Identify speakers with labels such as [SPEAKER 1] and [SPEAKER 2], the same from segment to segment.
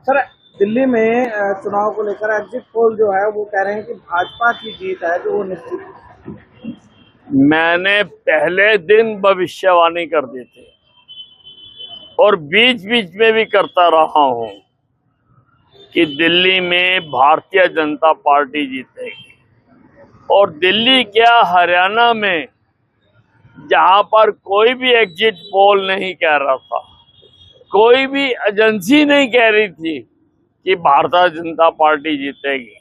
[SPEAKER 1] Sir, Delhi में चुनाव को लेकर एग्जिट पोल जो है वो कह रहे हैं कि भाजपा की जीत है जो वो निश्चित है।
[SPEAKER 2] मैंने पहले दिन भविष्यवाणी कर दी थी और बीच बीच में भी करता रहा हूं कि दिल्ली में भारतीय जनता पार्टी जीतेगी। और दिल्ली क्या, हरियाणा में जहां पर कोई भी एग्जिट पोल नहीं कह रहा था, कोई भी एजेंसी नहीं कह रही थी कि भारतीय जनता पार्टी जीतेगी,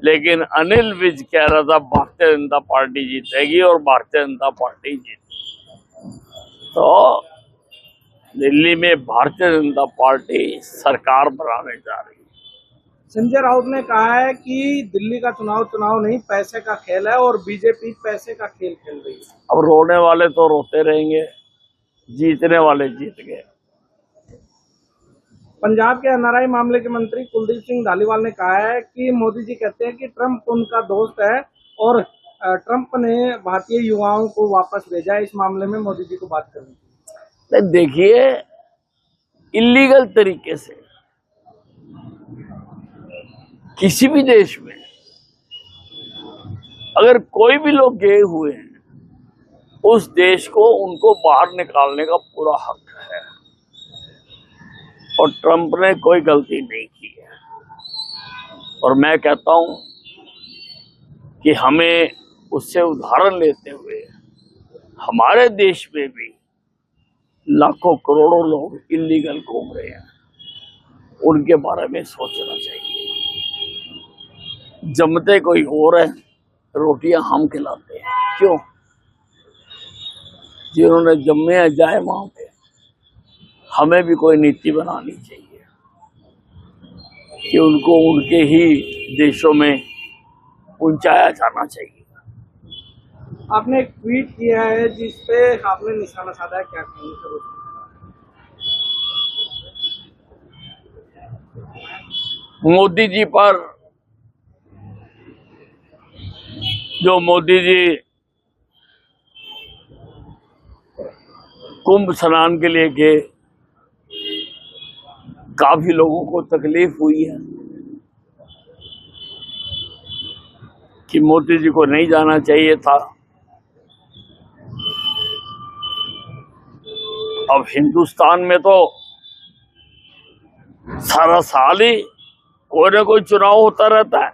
[SPEAKER 2] लेकिन अनिल विज कह रहा था भारतीय जनता पार्टी जीतेगी और भारतीय जनता पार्टी जीतेगी। तो दिल्ली में भारतीय जनता पार्टी सरकार बनाने जा रही है।
[SPEAKER 1] संजय राउत ने कहा है कि दिल्ली का चुनाव नहीं, पैसे का खेल है और बीजेपी पैसे का खेल खेल रही है।
[SPEAKER 2] अब रोने वाले तो रोते रहेंगे, जीतने वाले जीत गए।
[SPEAKER 1] पंजाब के एनआरआई मामले के मंत्री कुलदीप सिंह धालीवाल ने कहा है कि मोदी जी कहते हैं कि ट्रंप उनका दोस्त है और ट्रंप ने भारतीय युवाओं को वापस भेजा है। इस मामले में मोदी जी को बात करनी चाहिए।
[SPEAKER 2] देखिए, इलीगल तरीके से किसी भी देश में अगर कोई भी लोग गए हुए हैं, उस देश को उनको बाहर निकालने का पूरा हक है और ट्रंप ने कोई गलती नहीं की है। और मैं कहता हूं कि हमें उससे उदाहरण लेते हुए हमारे देश में भी लाखों करोड़ों लोग इलीगल घूम रहे हैं, उनके बारे में सोचना चाहिए। जमते कोई और है, रोटियां हम खिलाते हैं। क्यों? जिन्होंने जम्मे हैं जाए वहां पे। हमें भी कोई नीति बनानी चाहिए कि उनको उनके ही देशों में पहुंचाया जाना चाहिए।
[SPEAKER 1] आपने एक ट्वीट किया है जिसपे आपने निशाना साधा है, क्या कहेंगे सर?
[SPEAKER 2] मोदी जी पर, जो मोदी जी कुंभ स्नान के लिए गए, काफी लोगों को तकलीफ हुई है कि मोदी जी को नहीं जाना चाहिए था। अब हिंदुस्तान में तो सारा साल ही कोई ना कोई चुनाव होता रहता है।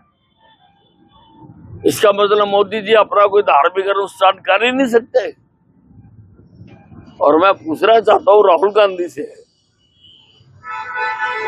[SPEAKER 2] इसका मतलब मोदी जी अपना कोई धार्मिक अनुष्ठान कर ही नहीं सकते। और मैं पूछना चाहता हूं राहुल गांधी से,